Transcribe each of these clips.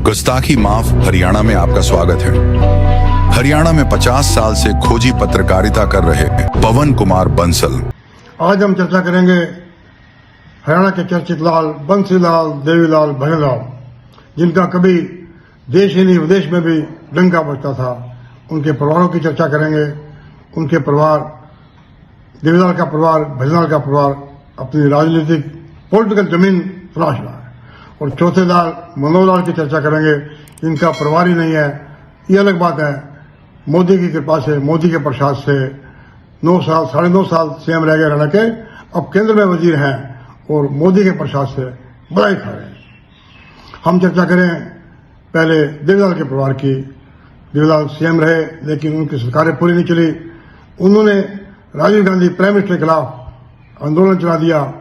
गुस्ताखी माफ हरियाणा में आपका स्वागत है। हरियाणा में 50 साल से खोजी पत्रकारिता कर रहे पवन कुमार बंसल आज हम चर्चा करेंगे हरियाणा के चर्चित लाल बंसीलाल देवीलाल भजनलाल, जिनका कभी देश ही नहीं विदेश में भी डंका बजता था। उनके परिवारों की चर्चा करेंगे। उनके परिवार, देवीलाल का परिवार, भजनलाल का परिवार अपनी राजनीतिक पॉलिटिकल जमीन तलाश रहा है। और चौथे लाल मनोहरलाल की चर्चा करेंगे, जिनका परिवार ही नहीं है। ये अलग बात है, मोदी की कृपा से, मोदी के प्रसाद से 9 साल, 9.5 साल सीएम रह गए हरियाणा के, अब केंद्र में वजीर हैं और मोदी के प्रसाद से बधाई खा रहे हैं। हम चर्चा करें पहले देवीलाल के परिवार की। देवीलाल सीएम रहे, लेकिन उनकी सरकारें पूरी नहीं चली। उन्होंने राजीव गांधी प्राइम मिनिस्टर के खिलाफ आंदोलन चला दिया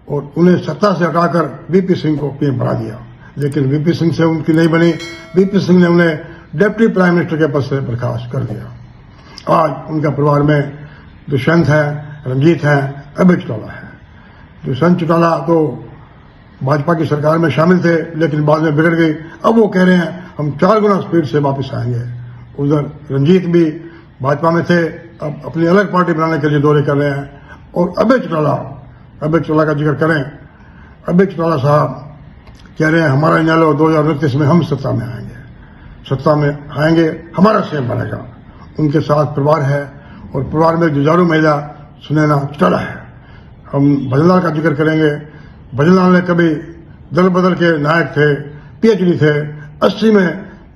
और उन्हें सत्ता से हटाकर वीपी सिंह को पीएम बना दिया, लेकिन वीपी सिंह से उनकी नहीं बनी। वीपी सिंह ने उन्हें डिप्टी प्राइम मिनिस्टर के पद से बर्खास्त कर दिया। आज उनका परिवार में दुष्यंत है, रंजीत है, अभय चौटाला है। दुष्यंत चौटाला तो भाजपा की सरकार में शामिल थे, लेकिन बाद में बिगड़ गई। अब वो कह रहे हैं हम 4 गुना स्पीड से वापस आएंगे। उधर रंजीत भी भाजपा में थे, अब अपनी अलग पार्टी बनाने के लिए दौरे कर रहे हैं। और अभय चौटाला का जिक्र करें, अभय चौटाला साहब कह रहे हैं हमारा इनेलो 2029 में हम सत्ता में आएंगे, सत्ता में आएंगे, हमारा सीएम बनेगा। उनके साथ परिवार है और परिवार में जुझारू महिला सुनैना चौटाला है। हम भजनलाल का जिक्र करेंगे। भजनलाल ने कभी दल बदल के नायक थे, पीएचडी थे। 80 में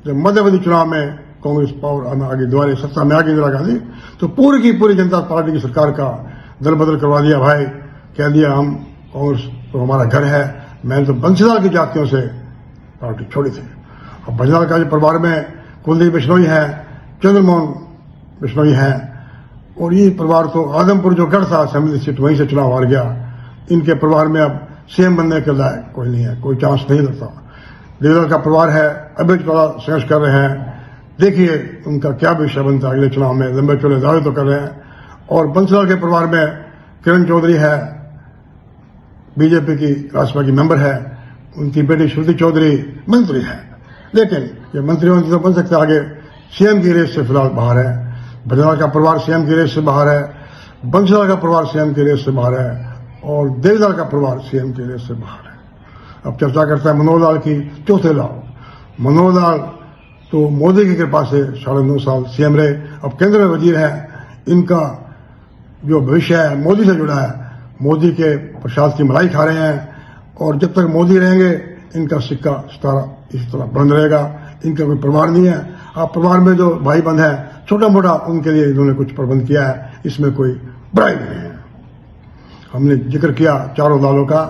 जब मध्यप्रदेश चुनाव में कांग्रेस पावर में आगे दोबारा सत्ता में आगे इंदिरा गांधी, तो पूरी की पूरी जनता पार्टी की सरकार का दल बदल करवा दिया। भाई कह दिया हम कांग्रेस तो हमारा घर है। मैंने तो बंसीलाल की जातियों से पार्टी छोड़ी थी। अब भजनलाल का जो परिवार में कुलदीप बिश्नोई है, चंद्रमोहन बिश्नोई है, और ये परिवार तो आदमपुर जो गढ़ था असेंबली सीट, वहीं से चुनाव हार गया। इनके परिवार में अब सीएम बनने के लायक कोई नहीं है, कोई चांस नहीं लगता। देवीलाल का परिवार है, अभय चौटाला संघर्ष कर रहे हैं। देखिए उनका क्या भविष्य बनता है अगले चुनाव में। लंबे चौड़े दावे तो कर रहे हैं। और बंसीलाल के परिवार में किरण चौधरी है, बीजेपी की राज्यसभा की मेंबर है। उनकी बेटी श्रुति चौधरी मंत्री है, लेकिन ये मंत्री तो बन सकते आगे। सीएम की रेस से फिलहाल बाहर है। भजनलाल का परिवार सीएम की रेस से बाहर है, बंसीलाल का परिवार सीएम की रेस से बाहर है, और देवीलाल का परिवार सीएम की रेस से बाहर है। अब चर्चा करता है मनोहरलाल की। चौथे लाल मनोहरलाल तो मोदी की कृपा से 9.5 साल सीएम रहे, अब केंद्र में वजीर है। इनका जो भविष्य है मोदी से जुड़ा है। मोदी के प्रसाद की मलाई खा रहे हैं, और जब तक मोदी रहेंगे इनका सिक्का सितारा इस तरह बंद रहेगा। इनका कोई परिवार नहीं है। आप परिवार में जो भाई बंद है छोटा मोटा, उनके लिए इन्होंने कुछ प्रबंध किया है, इसमें कोई बुराई नहीं है। हमने जिक्र किया चारों लालों का।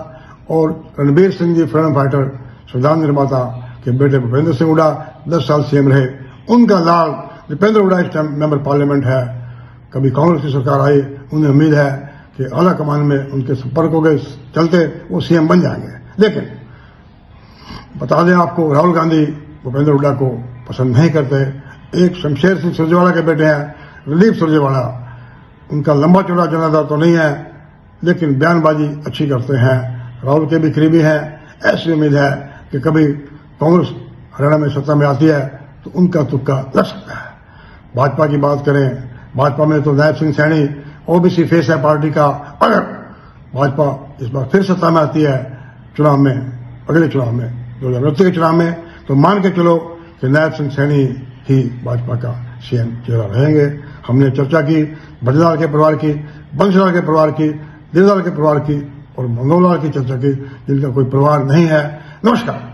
और रणबीर सिंह जी फ्रीडम फाइटर, संविधान निर्माता के बेटे भूपेंद्र सिंह हुड्डा 10 साल सीएम रहे। उनका लाल दीपेंद्र हुड्डा इस टाइम मेंबर पार्लियामेंट है। कभी कांग्रेस की सरकार आई, उन्हें उम्मीद है कि आला कमान में उनके संपर्कों के चलते वो सीएम बन जाएंगे। लेकिन बता दें आपको, राहुल गांधी भूपेंद्र हुड्डा को पसंद नहीं करते। एक शमशेर सिंह सुरजेवाला के बेटे हैं, रणदीप सुरजेवाला। उनका लंबा चौड़ा जनाजा तो नहीं है, लेकिन बयानबाजी अच्छी करते हैं, राहुल के भी करीबी हैं। ऐसी उम्मीद है कि कभी कांग्रेस हरियाणा में सत्ता में आती है तो उनका तुक्का लग सकता है। भाजपा की बात करें, भाजपा में तो नायब सिंह सैनी ओबीसी फेस है पार्टी का। अगर भाजपा इस बार फिर सत्ता में आती है चुनाव में, अगले चुनाव में 2029 के चुनाव में, तो मान के चलो कि नायब सिंह सैनी ही भाजपा का सीएम चेहरा रहेंगे। हमने चर्चा की भजनलाल के परिवार की, बंसीलाल के परिवार की, देवीलाल के परिवार की और मनोहरलाल की चर्चा की, जिनका कोई परिवार नहीं है। नमस्कार।